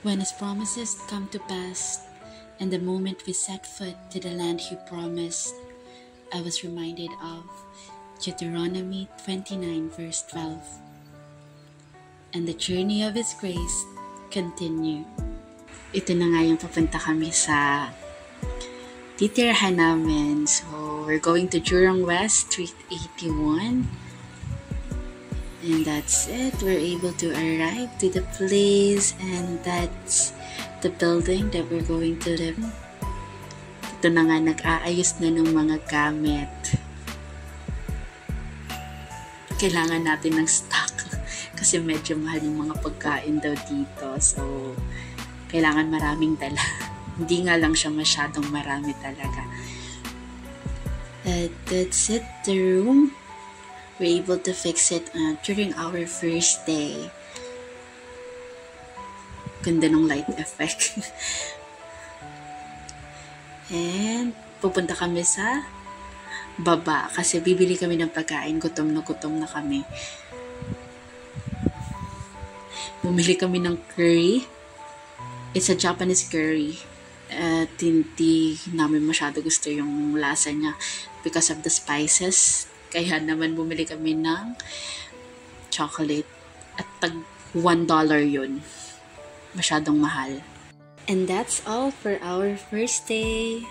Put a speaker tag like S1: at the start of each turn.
S1: When his promises come to pass, and the moment we set foot to the land he promised, I was reminded of Deuteronomy 29 verse 12. And the journey of His grace continue. Ito na nga yung papunta kami sa titirahan namin. So, we're going to Jurong West, Street 81. And that's it. We're able to arrive to the place, and that's the building that we're going to live in. Ito na nga, nag-aayos na ng mga gamit. Kailangan natin ng stock kasi medyo mahal yung mga pagkain daw dito. So, kailangan maraming dala. Hindi nga lang siya masyadong marami talaga. That's it, the room. We're able to fix it during our first day. Ganda ng light effect. And pupunta kami sa baba kasi bibili kami ng pagkain. Gutom na kami. Bumili kami ng curry. It's a Japanese curry. At hindi namin masyado gusto yung lasa niya because of the spices. Kaya naman bumili kami ng chocolate. At tag $1 yun. Masyadong mahal. And that's all for our first day.